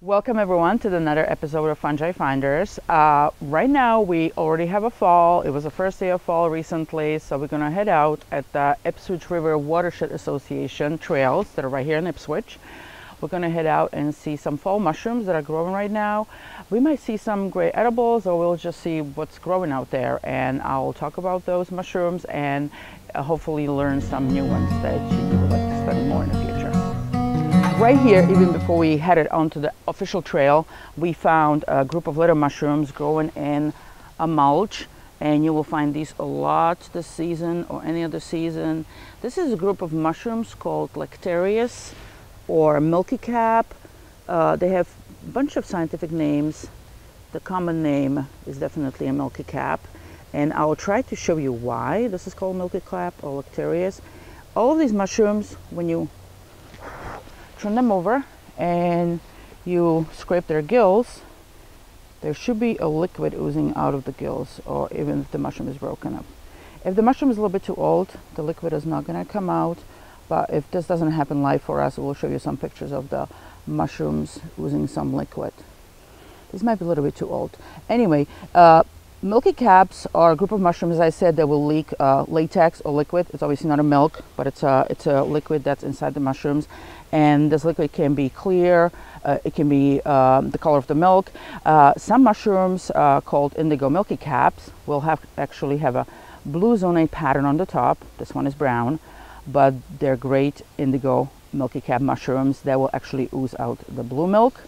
Welcome everyone to another episode of Fungi Finders. Right now we already have a fall. It was the first day of fall recently, so we're gonna head out at the Ipswich River Watershed Association trails that are right here in Ipswich. We're gonna head out and see some fall mushrooms that are growing right now. We might see some great edibles, or we'll just see what's growing out there, and I'll talk about those mushrooms and hopefully learn some new ones that you would like to study more in the future. Right here, even before we headed onto the official trail, we found a group of little mushrooms growing in a mulch, and you will find these a lot this season or any other season. This is a group of mushrooms called Lecterius or milky cap. They have a bunch of scientific names. The common name is definitely a milky cap, and I will try to show you why this is called milky cap or Lecterius. All of these mushrooms, when you turn them over and you scrape their gills, there should be a liquid oozing out of the gills, or even if the mushroom is broken up. If the mushroom is a little bit too old, the liquid is not going to come out. But if this doesn't happen live for us, we'll show you some pictures of the mushrooms oozing some liquid. This might be a little bit too old. Anyway, milky caps are a group of mushrooms, as I said, that will leak latex or liquid. It's obviously not a milk, but it's a liquid that's inside the mushrooms. And this liquid can be clear, it can be the color of the milk. Some mushrooms called indigo milky caps will actually have a blue zonate pattern on the top. This one is brown, but they're great indigo milky cap mushrooms that will actually ooze out the blue milk,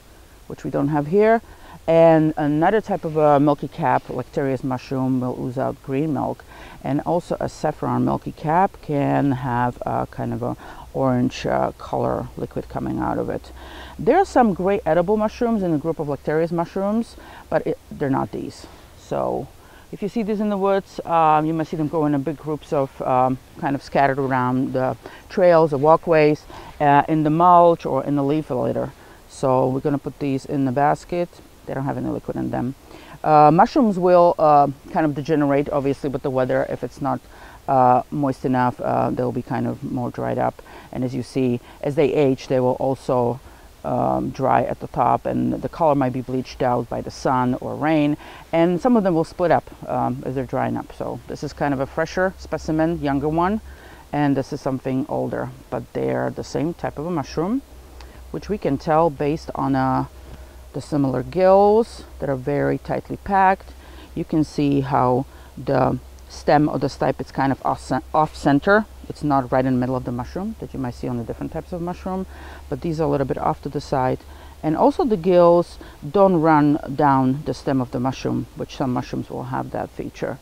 which we don't have here. And another type of milky cap, Lecterius mushroom, will ooze out green milk. And also a saffron milky cap can have a kind of a orange color liquid coming out of it. There are some great edible mushrooms in the group of Lecterius mushrooms, but they're not these. So if you see these in the woods, you might see them growing in big groups of kind of scattered around the trails or walkways, in the mulch or in the leaf litter. So we're going to put these in the basket. They don't have any liquid in them. Mushrooms will kind of degenerate, obviously, with the weather. If it's not moist enough, they'll be kind of more dried up. And as you see, as they age, they will also dry at the top, and the color might be bleached out by the sun or rain. And some of them will split up as they're drying up. So this is kind of a fresher specimen, younger one, and this is something older. But they're the same type of a mushroom, which we can tell based on the similar gills that are very tightly packed. You can see how the stem or the stipe is kind of off center. It's not right in the middle of the mushroom that you might see on the different types of mushroom, but these are a little bit off to the side. And also the gills don't run down the stem of the mushroom, which some mushrooms will have that feature.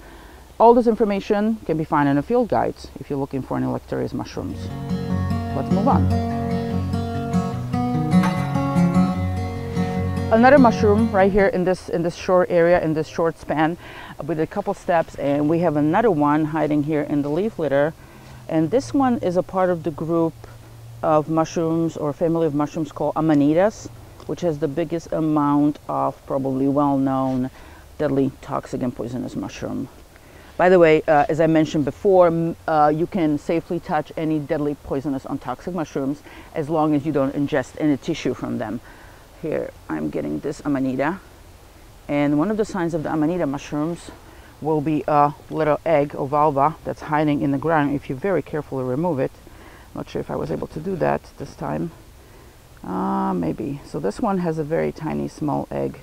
All this information can be found in the field guides if you're looking for any Lecterius mushrooms. Let's move on. Another mushroom right here in this short area, in this short span, with a couple steps, and we have another one hiding here in the leaf litter. And this one is a part of the group of mushrooms or family of mushrooms called Amanitas, which has the biggest amount of probably well-known deadly, toxic, and poisonous mushroom. By the way, as I mentioned before, you can safely touch any deadly, poisonous, or toxic mushrooms as long as you don't ingest any tissue from them. Here I'm getting this Amanita, and one of the signs of the Amanita mushrooms will be a little egg or valva that's hiding in the ground if you very carefully remove it. Not sure if I was able to do that this time. Maybe. So this one has a very tiny small egg,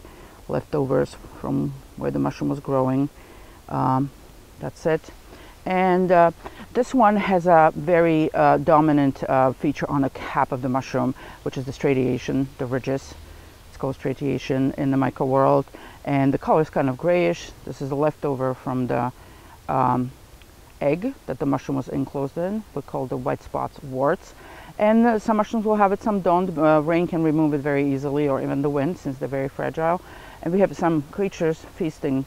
leftovers from where the mushroom was growing. That's it. And this one has a very dominant feature on the cap of the mushroom, which is the stratiation, the ridges. It's called stratiation in the myco world, and the color is kind of grayish. This is a leftover from the egg that the mushroom was enclosed in. We call the white spots warts. And some mushrooms will have it, some don't. Rain can remove it very easily, or even the wind, since they're very fragile. And we have some creatures feasting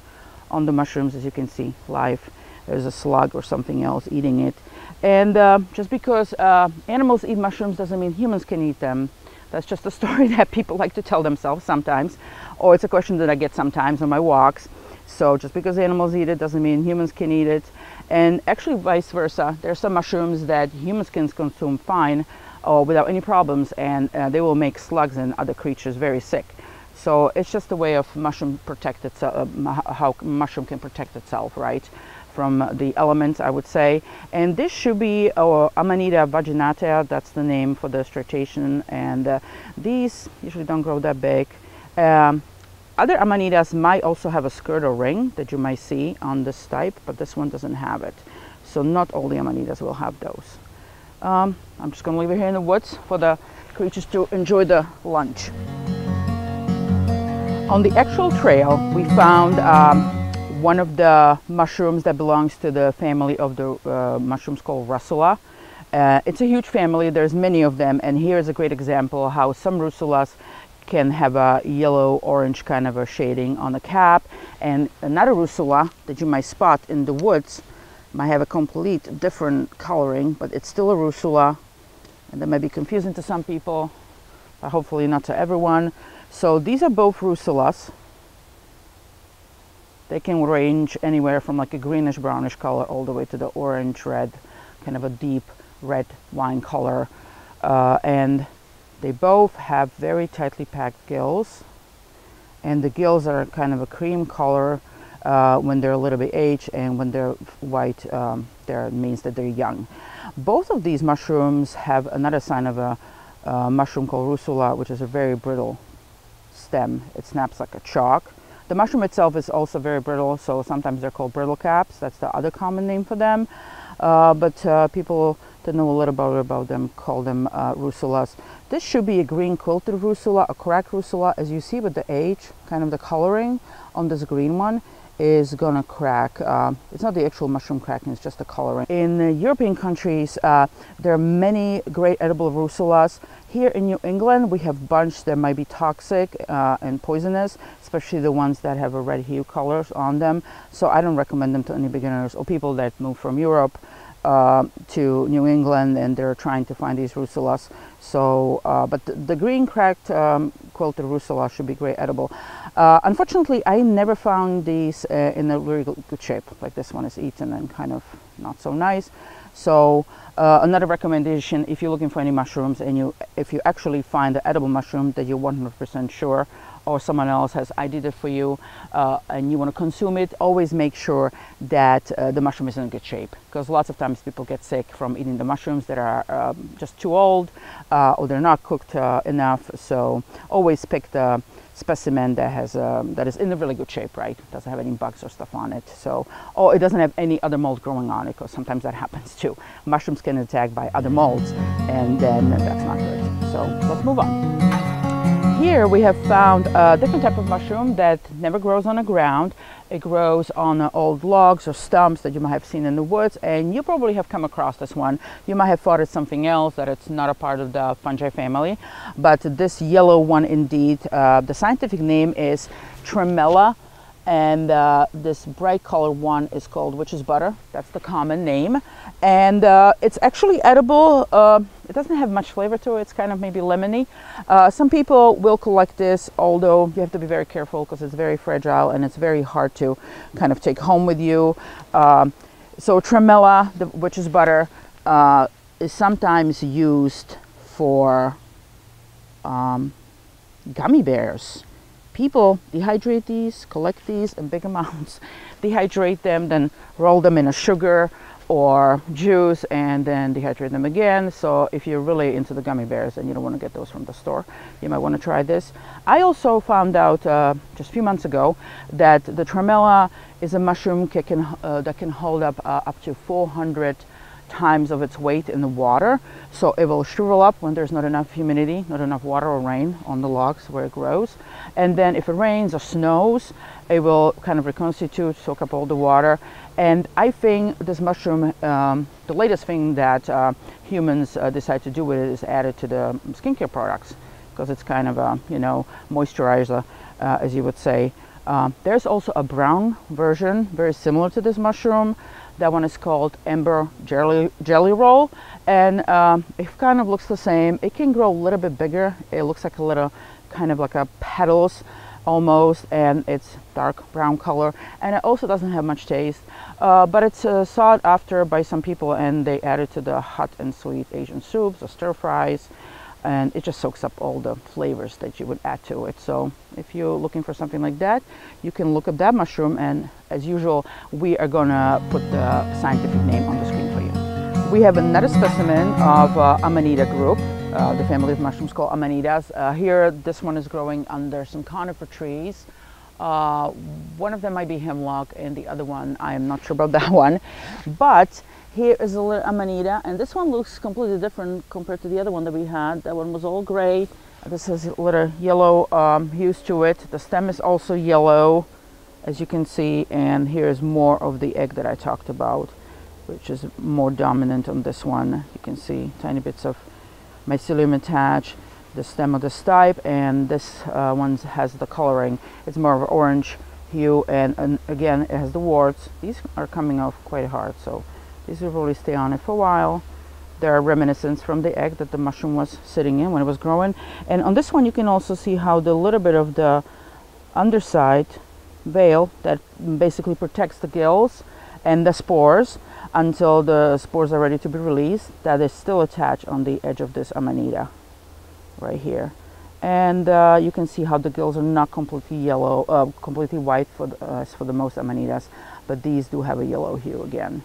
on the mushrooms, as you can see, live. There's a slug or something else eating it. And just because animals eat mushrooms doesn't mean humans can eat them. That's just a story that people like to tell themselves sometimes, or it's a question that I get sometimes on my walks. So just because animals eat it doesn't mean humans can eat it. And actually vice versa. There are some mushrooms that humans can consume fine or without any problems, and they will make slugs and other creatures very sick. So it's just a way of mushroom protect itself, how mushroom can protect itself, right, from the elements, I would say. And this should be Amanita vaginata, that's the name for the striatation, and these usually don't grow that big. Other Amanitas might also have a skirt or ring that you might see on this type, but this one doesn't have it. So not all the Amanitas will have those. I'm just going to leave it here in the woods for the creatures to enjoy the lunch. On the actual trail, we found one of the mushrooms that belongs to the family of the mushrooms called Russula. It's a huge family, there's many of them, and here's a great example how some Russulas can have a yellow-orange kind of a shading on the cap, and another Russula that you might spot in the woods might have a complete different coloring, but it's still a Russula, and that might be confusing to some people, but hopefully not to everyone. So these are both Russulas. They can range anywhere from like a greenish brownish color all the way to the orange red, kind of a deep red wine color, and they both have very tightly packed gills, and the gills are kind of a cream color when they're a little bit aged, and when they're white, that means that they're young. Both of these mushrooms have another sign of a mushroom called Russula, which is a very brittle stem. It snaps like a chalk. The mushroom itself is also very brittle, so sometimes they're called brittle caps. That's the other common name for them. But people that know a little bit about them call them Russulas. This should be a green quilted Russula, a cracked Russula. As you see with the age, kind of the coloring on this green one is gonna crack. It's not the actual mushroom cracking, it's just the coloring. In the European countries, there are many great edible Russulas. Here in New England, we have bunch that might be toxic and poisonous, especially the ones that have a red hue colors on them. So I don't recommend them to any beginners or people that move from Europe to New England and they're trying to find these Russulas. So, but the green cracked quilted Russula should be great edible. Unfortunately, I never found these in a very good shape. Like this one is eaten and kind of not so nice. So another recommendation, if you're looking for any mushrooms and if you actually find the edible mushroom that you're 100% sure, or someone else has ID'd it for you and you want to consume it, always make sure that the mushroom is in good shape, because lots of times people get sick from eating the mushrooms that are just too old or they're not cooked enough. So always pick the specimen that has that is in a really good shape, right? Doesn't have any bugs or stuff on it. So, or it doesn't have any other mold growing on it, because sometimes that happens too. Mushrooms can attack by other molds, and then that's not good. So let's move on. Here we have found a different type of mushroom that never grows on the ground. It grows on old logs or stumps that you might have seen in the woods, and you probably have come across this one. You might have thought it's something else, that it's not a part of the fungi family, but this yellow one indeed, the scientific name is Tremella, and this bright color one is called witch's butter. That's the common name, and it's actually edible. It doesn't have much flavor to it. It's kind of maybe lemony. Some people will collect this, although you have to be very careful because it's very fragile and it's very hard to kind of take home with you. So Tremella, the witch's butter, is sometimes used for gummy bears. People dehydrate these, collect these in big amounts, dehydrate them, then roll them in a sugar or juice, and then dehydrate them again. So if you're really into the gummy bears and you don't want to get those from the store, you might want to try this. I also found out just a few months ago that the Tremella is a mushroom that can hold up to 400 times of its weight in the water. So it will shrivel up when there's not enough humidity, not enough water or rain on the logs where it grows. And then if it rains or snows, it will kind of reconstitute, soak up all the water. And I think this mushroom, the latest thing that humans decide to do with it is add it to the skincare products, because it's kind of a, you know, moisturizer, as you would say. There's also a brown version, very similar to this mushroom. That one is called Amber Jelly Roll, and it kind of looks the same. It can grow a little bit bigger. It looks like a little, kind of like a petals almost, and it's dark brown color, and it also doesn't have much taste, but it's sought after by some people, and they add it to the hot and sweet Asian soups or stir fries. and it just soaks up all the flavors that you would add to it. So if you're looking for something like that, you can look up that mushroom, and as usual, we are gonna put the scientific name on the screen for you. We have another specimen of Amanita group, the family of mushrooms called Amanitas. Here, this one is growing under some conifer trees. One of them might be hemlock, and the other one, I am not sure about that one. But here is a little Amanita, and this one looks completely different compared to the other one that we had. That one was all gray. This has a little yellow hues to it. The stem is also yellow, as you can see, and here's more of the egg that I talked about, which is more dominant on this one. You can see tiny bits of mycelium attached, the stem of the stipe, and this one has the coloring. It's more of an orange hue, and again, it has the warts. These are coming off quite hard, so these will really stay on it for a while. There are reminiscence from the egg that the mushroom was sitting in when it was growing. And on this one, you can also see how the little bit of the underside veil that basically protects the gills and the spores until the spores are ready to be released, that is still attached on the edge of this Amanita right here. And you can see how the gills are not completely yellow, completely white for the most Amanitas, but these do have a yellow hue again.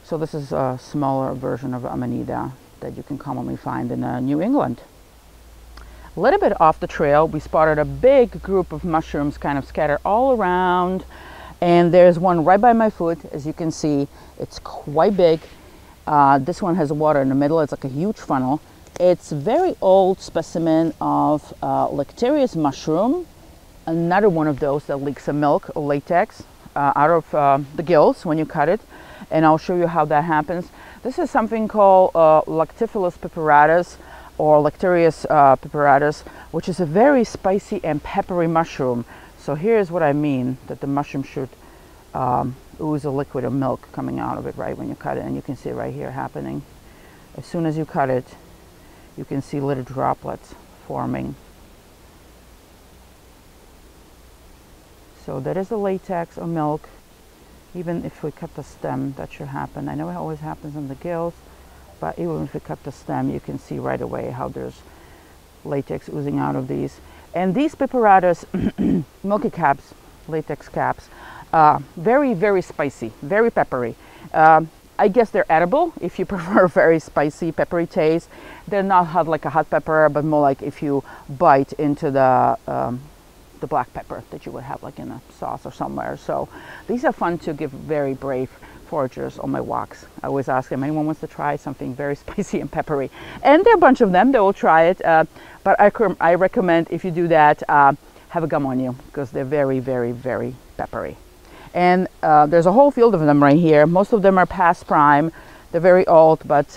So this is a smaller version of Amanita that you can commonly find in New England. A little bit off the trail, we spotted a big group of mushrooms kind of scattered all around, and there's one right by my foot. As you can see, it's quite big. This one has water in the middle. It's like a huge funnel. It's a very old specimen of Lecterius mushroom, another one of those that leaks some milk or latex out of the gills when you cut it. And I'll show you how that happens. This is something called Lactiphyllus pipeраtus, or Lecterius pipeраtus, which is a very spicy and peppery mushroom. So here's what I mean, that the mushroom should ooze a liquid of milk coming out of it right when you cut it, and you can see it right here happening. As soon as you cut it, you can see little droplets forming. So that is the latex or milk. Even if we cut the stem, that should happen. I know it always happens in the gills, but even if we cut the stem, you can see right away how there's latex oozing out of these. And these pipeраtus milky caps, latex caps, very, very spicy, very peppery. I guess they're edible if you prefer very spicy, peppery taste. They're not hot like a hot pepper, but more like if you bite into the black pepper that you would have like in a sauce or somewhere. So these are fun to give very brave foragers on my walks. I always ask them, anyone wants to try something very spicy and peppery? And there are a bunch of them that will try it, but I recommend if you do that, have a gum on you, because they're very, very, very peppery. And there's a whole field of them right here. Most of them are past prime. They're very old, but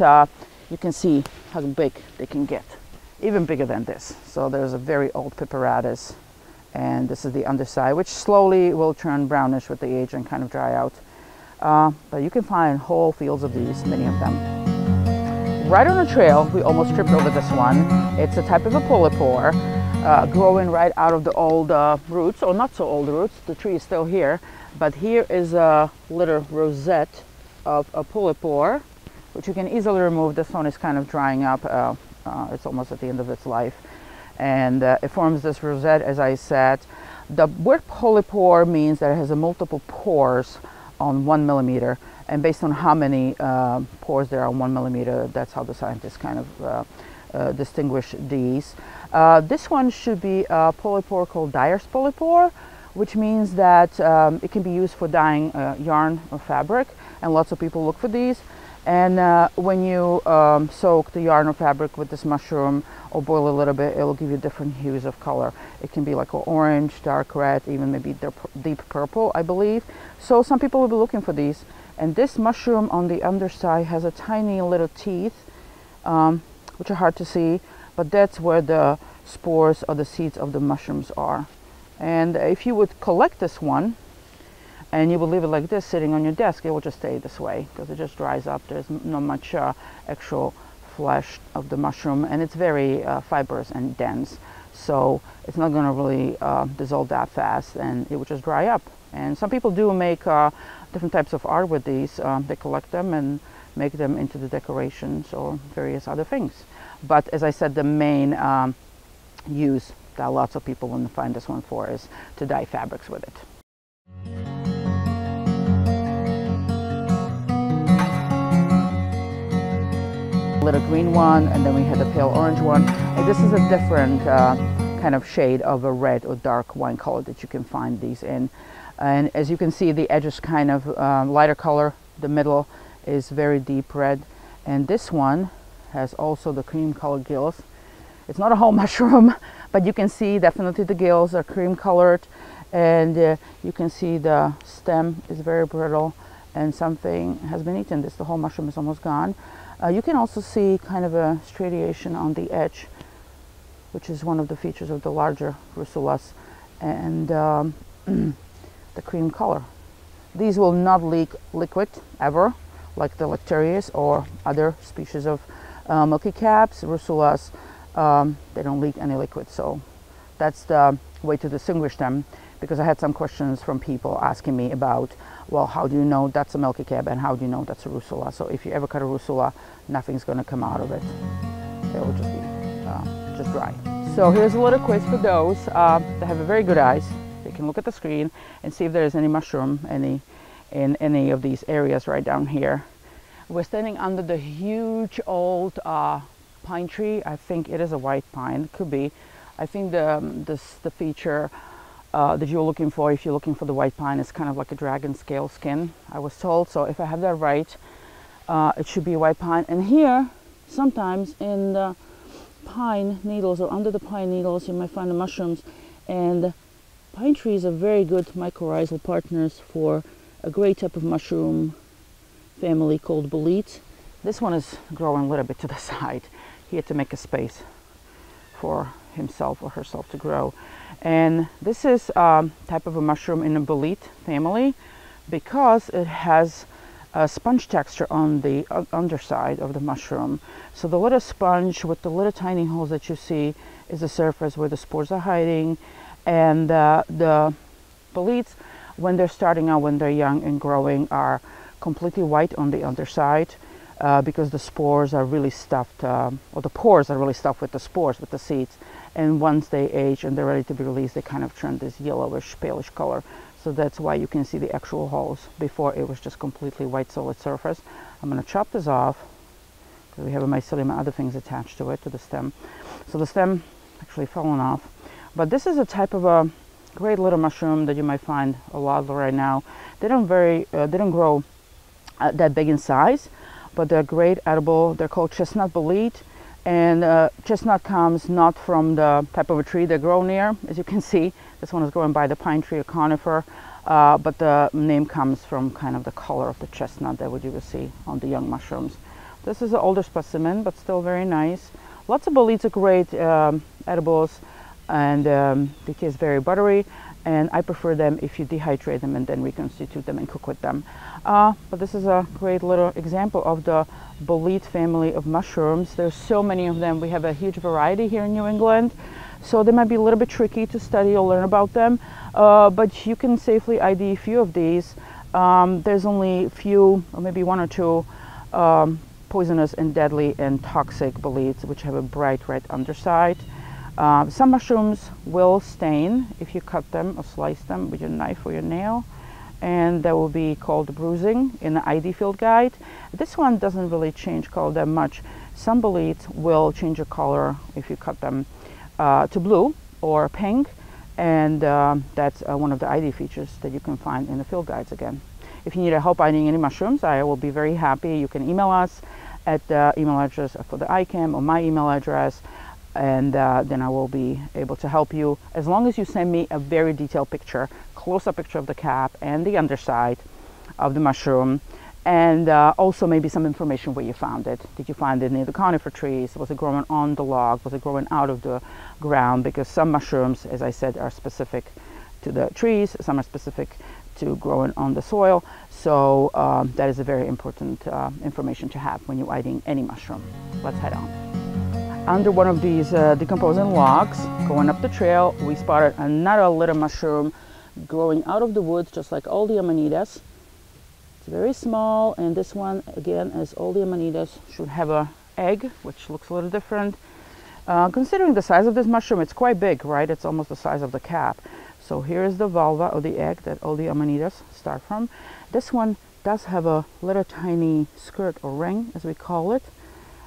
you can see how big they can get, even bigger than this. So there's a very old pipeраtus. And this is the underside, which slowly will turn brownish with the age and kind of dry out. But you can find whole fields of these, many of them. Right on the trail, we almost tripped over this one. It's a type of a polypore, growing right out of the old roots, or not so old roots. The tree is still here. But here is a little rosette of a polypore, which you can easily remove. This one is kind of drying up. It's almost at the end of its life. And it forms this rosette, as I said. The word polypore means that it has a multiple pores on 1 millimeter, and based on how many pores there are on 1 millimeter, that's how the scientists kind of distinguish these. This one should be a polypore called dyer's polypore, which means that it can be used for dyeing yarn or fabric, and lots of people look for these. And when you soak the yarn or fabric with this mushroom or boil a little bit, it will give you different hues of color. It can be like orange, dark red, even maybe deep purple, I believe. So some people will be looking for these. And this mushroom on the underside has a tiny little teeth, which are hard to see, but that's where the spores or the seeds of the mushrooms are. And if you would collect this one, and you will leave it like this sitting on your desk, it will just stay this way because it just dries up. There's not much actual flesh of the mushroom, and it's very fibrous and dense, so it's not going to really dissolve that fast, and it will just dry up. And some people do make different types of art with these. They collect them and make them into the decorations or various other things. But as I said, the main use that lots of people want to find this one for is to dye fabrics with it. Little green one, and then we had the pale orange one. And this is a different kind of shade of a red or dark wine color that you can find these in. And as you can see, the edge is kind of lighter color. The middle is very deep red, and this one has also the cream colored gills. It's not a whole mushroom, but you can see definitely the gills are cream colored, and you can see the stem is very brittle and something has been eaten. The whole mushroom is almost gone. You can also see kind of a striation on the edge, which is one of the features of the larger russulas, and the cream color. These will not leak liquid ever, like the Lecterius or other species of milky caps. Russulas, they don't leak any liquid, so that's the way to distinguish them, because I had some questions from people asking me about, well, how do you know that's a milky cap and how do you know that's a russula? So if you ever cut a russula, nothing's going to come out of it. They will just be just dry. So here's a little quiz for those that have very good eyes. They can look at the screen and see if there is any mushroom in any of these areas right down here. We're standing under the huge old pine tree. I think it is a white pine. It could be. I think the feature that you're looking for, if you're looking for the white pine, is kind of like a dragon scale skin, I was told. So if I have that right, it should be a white pine. And here, sometimes in the pine needles or under the pine needles, you might find the mushrooms. And pine trees are very good mycorrhizal partners for a great type of mushroom family called bolete. This one is growing a little bit to the side. He had to make a space for himself or herself to grow. And this is a type of a mushroom in the bolete family because it has a sponge texture on the underside of the mushroom. So the little sponge with the little tiny holes that you see is the surface where the spores are hiding. And the boletes, when they're starting out, when they're young and growing, are completely white on the underside because the spores are really stuffed, or the pores are really stuffed with the spores, with the seeds. And once they age and they're ready to be released, they kind of turn this yellowish, palish color. So that's why you can see the actual holes. Before, it was just completely white solid surface. I'm going to chop this off because we have a mycelium and other things attached to it, to the stem. So the stem actually fallen off. But this is a type of a great little mushroom that you might find a lot right now. They don't grow that big in size, but they're great edible. They're called chestnut bolete. And chestnut comes not from the type of a tree they grow near. As you can see, this one is growing by the pine tree or conifer, but the name comes from kind of the color of the chestnut that you will see on the young mushrooms. This is an older specimen, but still very nice. Lots of boletes are great edibles, and they taste very buttery, and I prefer them if you dehydrate them and then reconstitute them and cook with them. But this is a great little example of the bolete family of mushrooms. There's so many of them. We have a huge variety here in New England, so they might be a little bit tricky to study or learn about them, but you can safely ID a few of these. There's only a few, or maybe one or two, poisonous and deadly and toxic boletes which have a bright red underside. Some mushrooms will stain if you cut them or slice them with your knife or your nail, and that will be called bruising in the ID field guide. This one doesn't really change color that much. Some boletes will change the color if you cut them to blue or pink, and that's one of the ID features that you can find in the field guides again. If you need help IDing any mushrooms, I will be very happy. You can email us at the email address for the ICAM or my email address, and then I will be able to help you, as long as you send me a very detailed picture, close-up picture of the cap and the underside of the mushroom, and also maybe some information where you found it. Did you find it near the conifer trees? Was it growing on the log? Was it growing out of the ground? Because some mushrooms, as I said, are specific to the trees, some are specific to growing on the soil. So that is a very important information to have when you're eating any mushroom. Let's head on. Under one of these decomposing logs, going up the trail, we spotted another little mushroom growing out of the woods, just like all the amanitas. It's very small, and this one, again, as all the Amanitas, should have a egg, which looks a little different. Considering the size of this mushroom, it's quite big, right? It's almost the size of the cap. So here is the vulva or the egg that all the Amanitas start from. This one does have a little tiny skirt or ring, as we call it.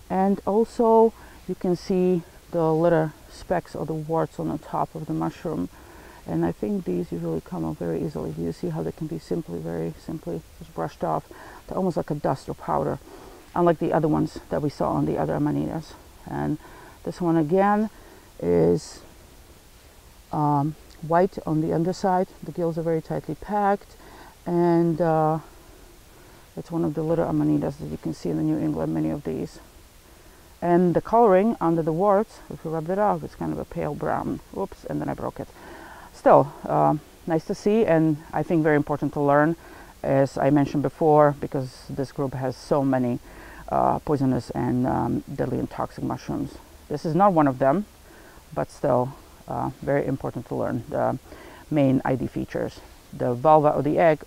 And also you can see the little specks or the warts on the top of the mushroom. And I think these usually come off very easily. You see how they can be very simply just brushed off. They're almost like a dust or powder, unlike the other ones that we saw on the other Amanitas. And this one again is white on the underside. The gills are very tightly packed, and it's one of the little Amanitas that you can see in the New England, many of these. And the coloring under the warts, if you rub it off, it's kind of a pale brown. Oops, and then I broke it. Still, nice to see, and I think very important to learn, as I mentioned before, because this group has so many poisonous and deadly and toxic mushrooms. This is not one of them, but still very important to learn the main ID features. The vulva or the egg,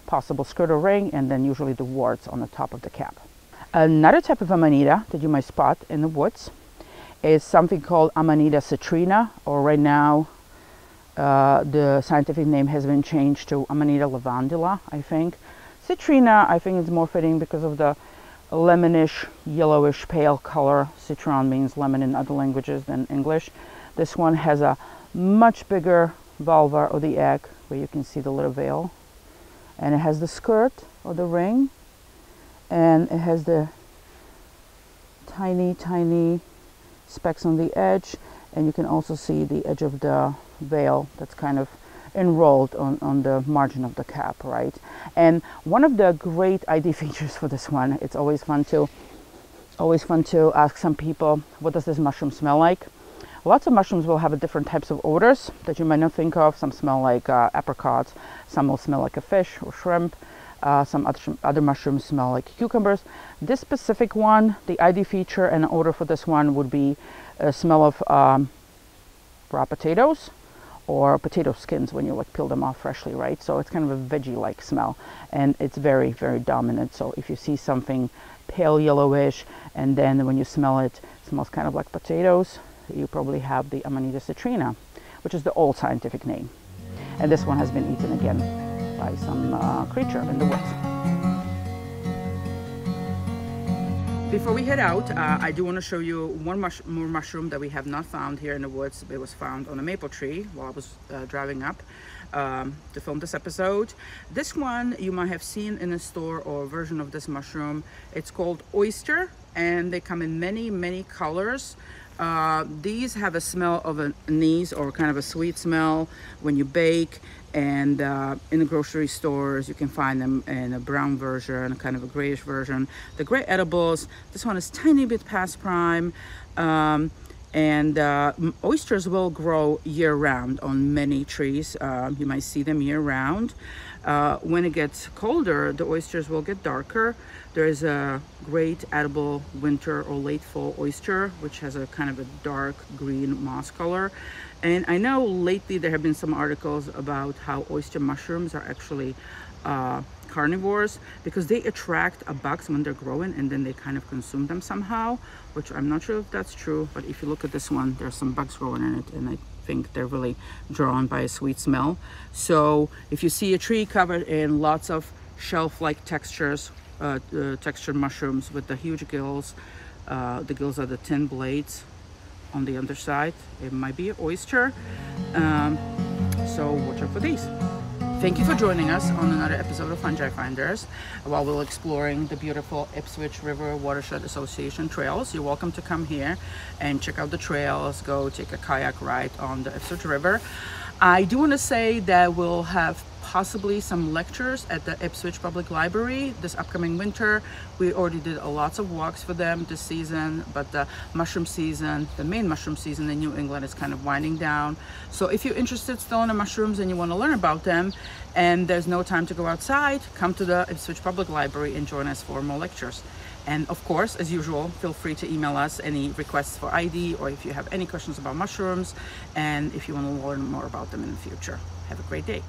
possible skirt or ring, and then usually the warts on the top of the cap. Another type of Amanita that you might spot in the woods is something called Amanita citrina, or right now the scientific name has been changed to Amanita lavandula, I think. Citrina, I think, is more fitting because of the lemonish, yellowish, pale color. Citron means lemon in other languages than English. This one has a much bigger vulva or the egg, where you can see the little veil, and it has the skirt or the ring, and it has the tiny specks on the edge, and you can also see the edge of the veil that's kind of enrolled on the margin of the cap, right? And one of the great ID features for this one, it's always fun to ask some people, what does this mushroom smell like? Lots of mushrooms will have different types of odors that you might not think of. Some smell like apricots, some will smell like a fish or shrimp, some other mushrooms smell like cucumbers. This specific one, the ID feature and odor for this one would be a smell of raw potatoes, or potato skins when you like peel them off freshly, right? So it's kind of a veggie-like smell, and it's very dominant. So if you see something pale yellowish, and then when you smell it, it smells kind of like potatoes, you probably have the Amanita citrina, which is the old scientific name. And this one has been eaten again by some creature in the woods. Before we head out, I do want to show you one more mushroom that we have not found here in the woods. It was found on a maple tree while I was driving up to film this episode. This one you might have seen in a store, or a version of this mushroom. It's called oyster, and they come in many colors. These have a smell of an anise, or kind of a sweet smell when you bake, and in the grocery stores you can find them in a brown version, kind of a grayish version. The great edibles. This one is tiny bit past prime, and oysters will grow year-round on many trees. You might see them year-round. When it gets colder, the oysters will get darker. There is a great edible winter or late fall oyster, which has a kind of a dark green moss color. And I know lately there have been some articles about how oyster mushrooms are actually carnivores, because they attract bugs when they're growing, and then they kind of consume them somehow, which I'm not sure if that's true. But if you look at this one, there's some bugs growing in it, and I think they're really drawn by a sweet smell. So if you see a tree covered in lots of shelf-like textured mushrooms with the huge gills, the gills are the thin blades on the underside, it might be an oyster. So watch out for these. Thank you for joining us on another episode of Fungi Finders while we're exploring the beautiful Ipswich River Watershed Association trails. You're welcome to come here and check out the trails, go take a kayak ride on the Ipswich River. I do want to say that we'll have possibly some lectures at the Ipswich Public Library this upcoming winter. We already did lots of walks for them this season, but the mushroom season, the main mushroom season in New England, is kind of winding down. So if you're interested still in the mushrooms and you want to learn about them, and there's no time to go outside, come to the Ipswich Public Library and join us for more lectures. And of course, as usual, feel free to email us any requests for ID, or if you have any questions about mushrooms, and if you want to learn more about them in the future. Have a great day.